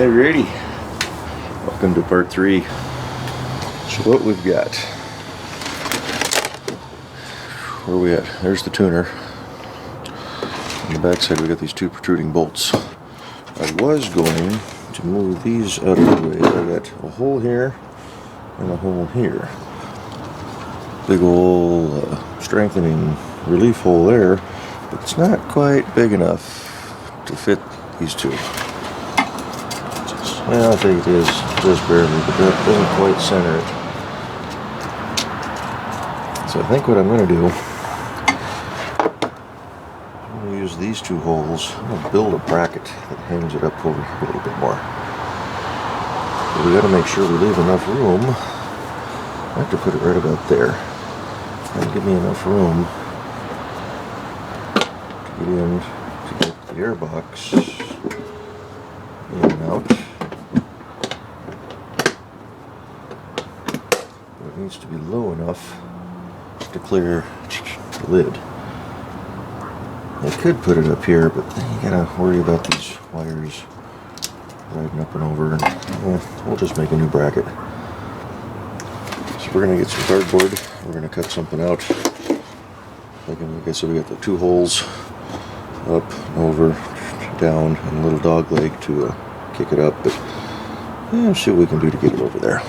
Alrighty, welcome to part 3. So what we've got, where are we at? There's the tuner. On the back side we got these 2 protruding bolts. I was going to move these out of the way. I got a hole here and a hole here. Big old strengthening relief hole there, but it's not quite big enough to fit these 2. Well, I think it is just barely, but that doesn't quite center it. So I think what I'm going to do, I'm going to use these 2 holes. I'm going to build a bracket that hangs it up over here a little bit more. But we got to make sure we leave enough room. I have to put it right about there. That'll give me enough room to get in, to get the air box in and out. It needs to be low enough to clear the lid. I could put it up here, but then you gotta worry about these wires riding up and over, and we'll just make a new bracket. So we're gonna get some cardboard, we're gonna cut something out. Like I said, we got the 2 holes, up, over, down, and a little dog leg to kick it up, but yeah, see what we can do to get it over there.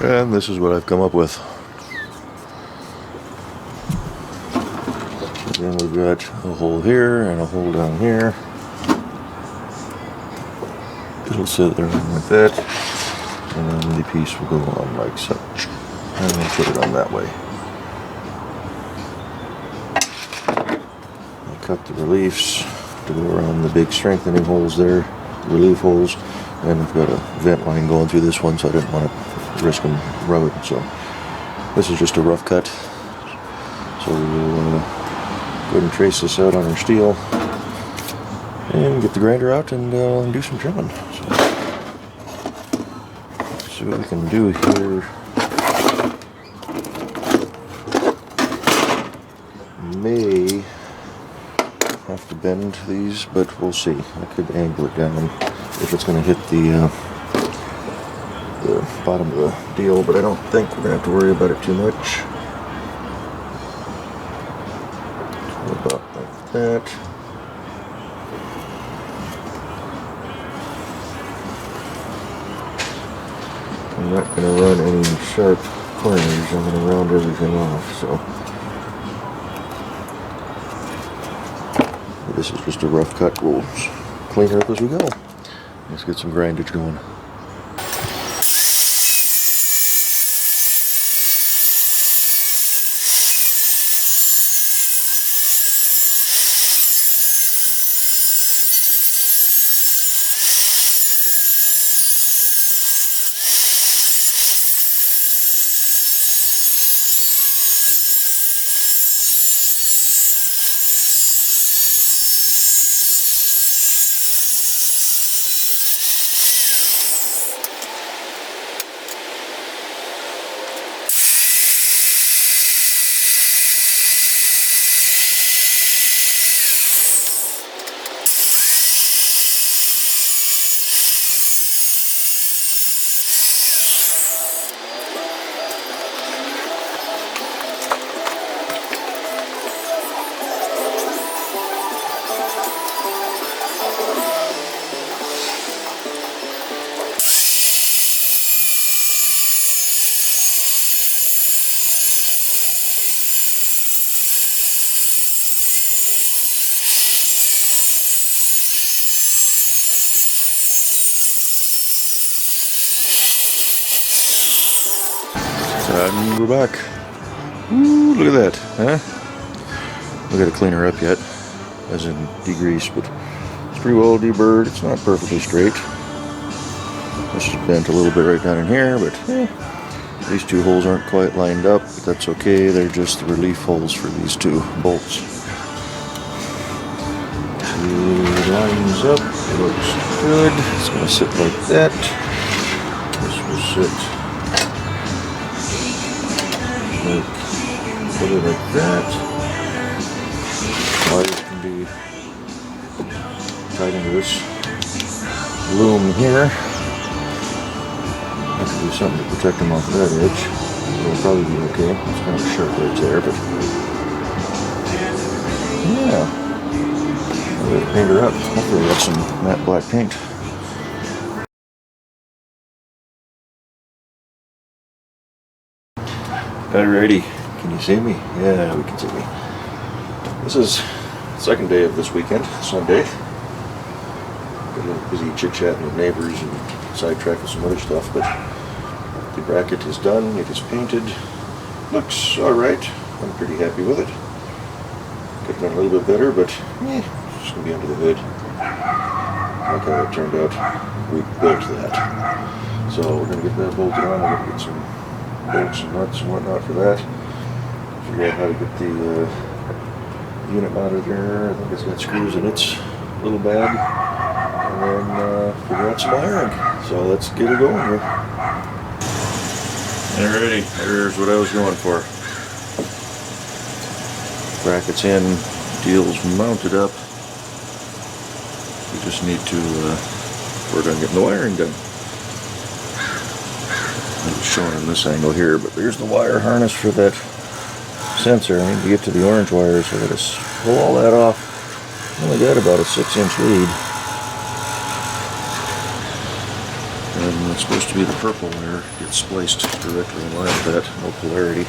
And this is what I've come up with. Then we've got a hole here and a hole down here. It'll sit there like that, and then the piece will go on like such. And we'll put it on that way. I'll cut the reliefs to go around the big strengthening holes there, relief holes, and I've got a vent line going through this one, so I didn't want to risk them rubbing. So this is just a rough cut. So we'll go ahead and trace this out on our steel and get the grinder out and do some trimming. So let's see what we can do here. May have to bend these, but we'll see. I could angle it down if it's going to hit the bottom of the deal, but I don't think we're going to have to worry about it too much. So about like that. I'm not going to run any sharp corners. I'm going to round everything off. So this is just a rough cut. We'll clean her up as we go. Let's get some grindage going. And we're back. Ooh, look at that, huh? We gotta clean her up yet, as in degrease, but it's pretty well deburred. It's not perfectly straight. This is bent a little bit right down in here, but these 2 holes aren't quite lined up, but that's okay. They're just the relief holes for these 2 bolts. It lines up, it looks good. It's gonna sit like that. This will sit put it like that. Wires can be tied into this loom here. I have to do something to protect them off of that edge. It'll probably be okay. It's kind of a sharp edge there, but yeah. I'll paint her up. Hopefully that's some matte black paint. Alrighty, can you see me? Yeah, we can see me. This is the second day of this weekend, Sunday. Got a little busy chit-chatting with neighbors and sidetracked with some other stuff, but the bracket is done, it is painted. Looks alright. I'm pretty happy with it. Could have done a little bit better, but just gonna be under the hood. Like how it turned out. We built that. So we're gonna get that bolted on. We're gonna get some bolts and nuts and whatnot for that. Figure out how to get the unit mounted there. I think it's got screws in its little bag. And then figure out some wiring. So let's get it going here. Alrighty, there's what I was going for. Brackets in, deals mounted up. We just need to work on getting the wiring done. I'm showing in this angle here, but there's the wire harness for that sensor. I need to get to the orange wire, so I gotta pull all that off. I only got about a 6-inch lead. And it's supposed to be the purple wire gets spliced directly in line with that, no polarity.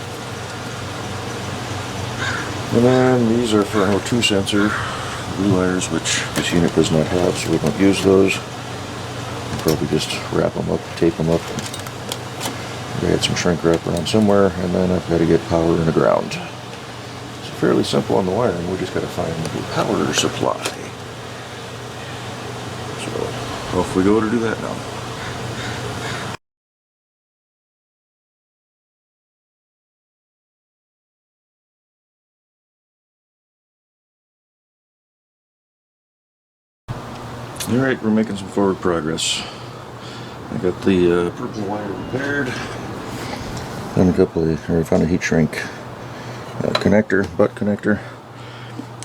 And then these are for an O2 sensor, blue wires, which this unit does not have, so we don't use those. I'll probably just wrap them up, tape them up. I had some shrink wrap around somewhere, and then I've got to get power and a ground. It's fairly simple on the wiring, we just got to find the power supply. So off we go to do that now. Alright, we're making some forward progress. I got the purple wire repaired. Found found a heat shrink connector, butt connector.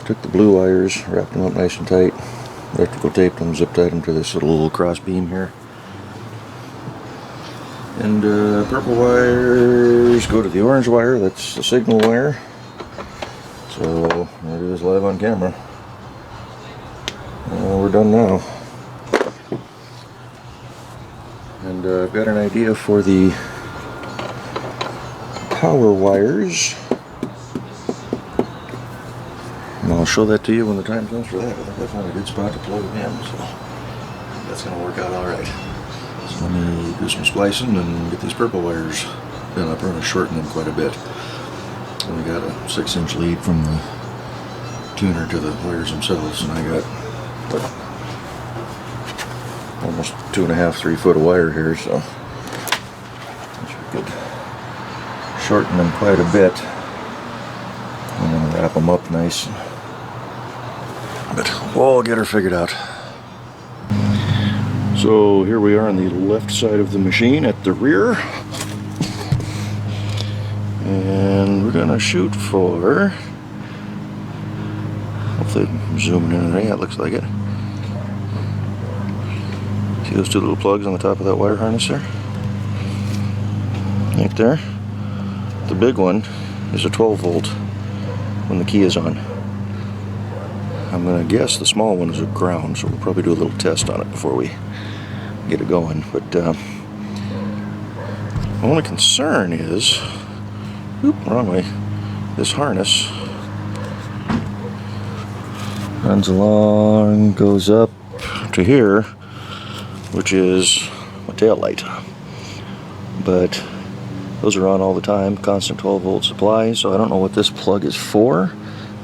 Took the blue wires, wrapped them up nice and tight. Electrical taped them, zip tied them to this little cross beam here. And purple wires go to the orange wire, that's the signal wire. So there it is live on camera. We're done now. And I've got an idea for the power wires. And I'll show that to you when the time comes for that. I think I found a good spot to plug them in, so that's going to work out alright. So let me do some splicing and get these purple wires done up. We're going to shorten them quite a bit. And we got a 6-inch lead from the tuner to the wires themselves, and I got almost 2.5–3 foot of wire here, so we could shorten them quite a bit. I'm going to wrap them up nice, but we'll get her figured out. So here we are on the left side of the machine at the rear, and we're going to shoot for, hopefully I'm zooming in, yeah, it looks like it. See those two little plugs on the top of that wire harness there? Right there. The big one is a 12 volt when the key is on. I'm going to guess the small one is a ground, so we'll probably do a little test on it before we get it going. But my only concern is, wrong way, this harness runs along, goes up to here, which is a tail light, but those are on all the time, constant 12 volt supply, so I don't know what this plug is for,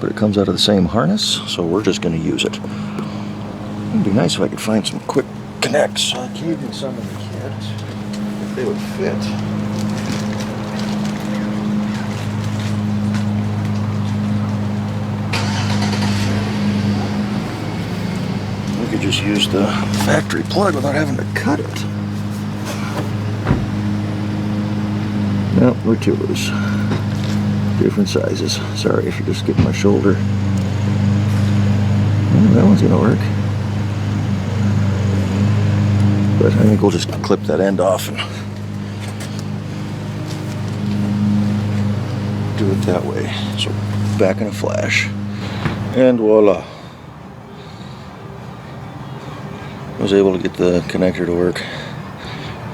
but it comes out of the same harness, so we're just going to use it. It'd be nice if I could find some quick connects. I gave you some in the kit, if they would fit. We could just use the factory plug without having to cut it. No, we're too loose. Different sizes. Sorry if you're just getting my shoulder. Well, that one's gonna work. but I think we'll just clip that end off and do it that way. So back in a flash, and voila. I was able to get the connector to work.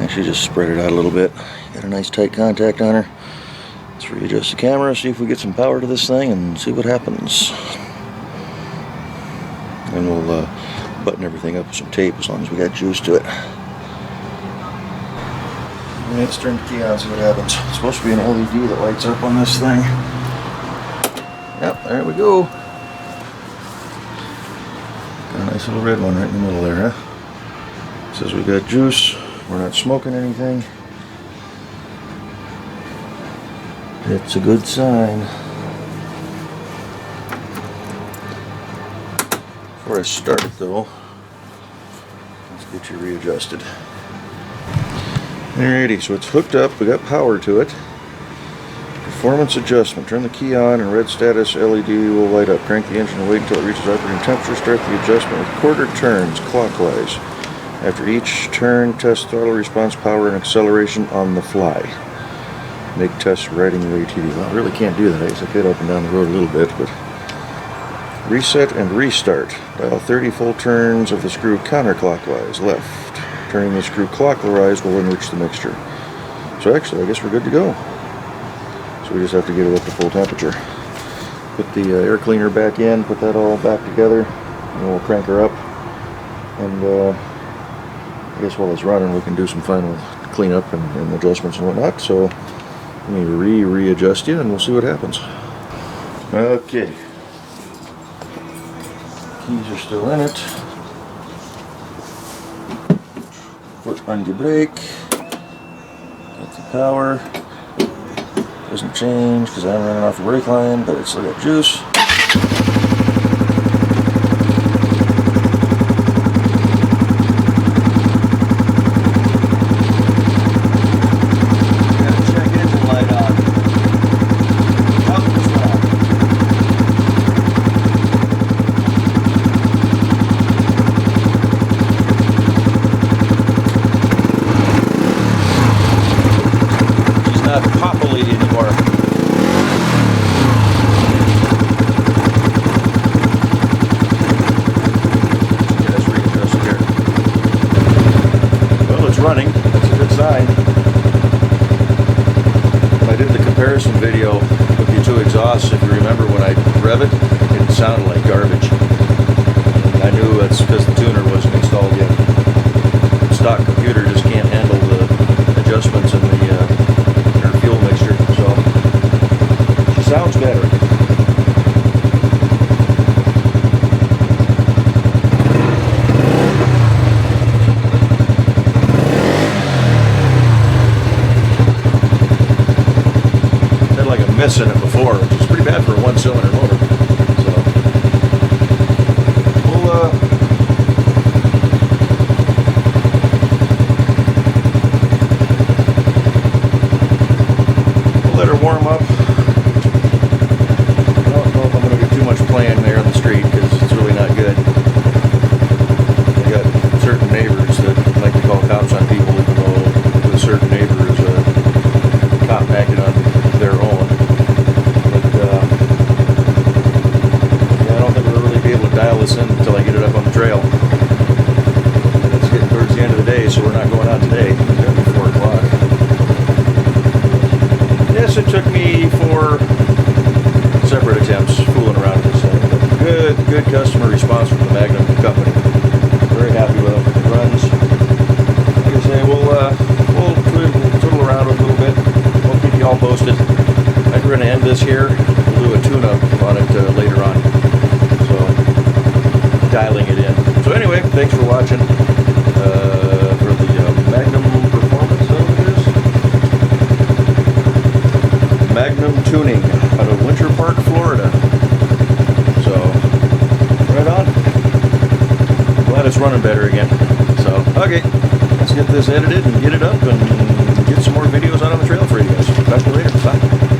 Actually just spread it out a little bit. Got a nice tight contact on her. Let's readjust the camera, see if we get some power to this thing and see what happens. And we'll button everything up with some tape as long as we got juice to it. Let's turn the key on, see what happens. It's supposed to be an LED that lights up on this thing. Yep, there we go. Got a nice little red one right in the middle there, huh? Says we got juice. We're not smoking anything. It's a good sign. Before I start it though, let's get you readjusted. Alrighty, so it's hooked up, we got power to it. Performance adjustment. Turn the key on and red status LED will light up. Crank the engine and wait until it reaches operating temperature. Start the adjustment with quarter turns clockwise. After each turn, test throttle response, power, and acceleration on the fly. Make test riding the ATV. Well, I really can't do that. I guess I could up and down the road a little bit, but reset and restart. Dial 30 full turns of the screw counterclockwise, left. Turning the screw clockwise will enrich the mixture. So actually, I guess we're good to go. So we just have to get it up to full temperature. Put the air cleaner back in, put that all back together, and we'll crank her up. And I guess while it's running, we can do some final cleanup and adjustments and whatnot. So let me readjust you, and we'll see what happens. Okay. Keys are still in it. Foot on the brake. Get the power. Doesn't change because I'm running off the brake line, but it's still got juice. Running, that's a good sign. When I did the comparison video with the two exhausts, if you remember when I rev it, it sounded like garbage. And I knew that's because the tuner wasn't installed yet. The stock computer just can't handle the adjustments in the air fuel mixture, so she sounds better. Missing it before, which is pretty bad for a one-cylinder motor. So we'll let her warm up. I don't know if I'm going to get too much playing there on the street because it's really not good. I got certain neighbors that like to call cops on people, even though a certain neighbor is a cop acting on their own. Dial this in until I get it up on the trail. And it's getting towards the end of the day, so we're not going out today. It's going to be 4 o'clock. Yes, it took me 4 separate attempts fooling around with this thing. But good customer response from the Magnum company. Very happy with them. It runs. Like I say, we'll twiddle around with it a little bit. We'll keep you all posted. I think we're going to end this here. We'll do a tune-up on it later on. Dialing it in. So anyway, thanks for watching for the Magnum Performance, is that what it is? Magnum Tuning out of Winter Park, Florida. So, right on. Glad it's running better again. So, okay, let's get this edited and get it up and get some more videos out on the trail for you guys. Talk to you later. Bye.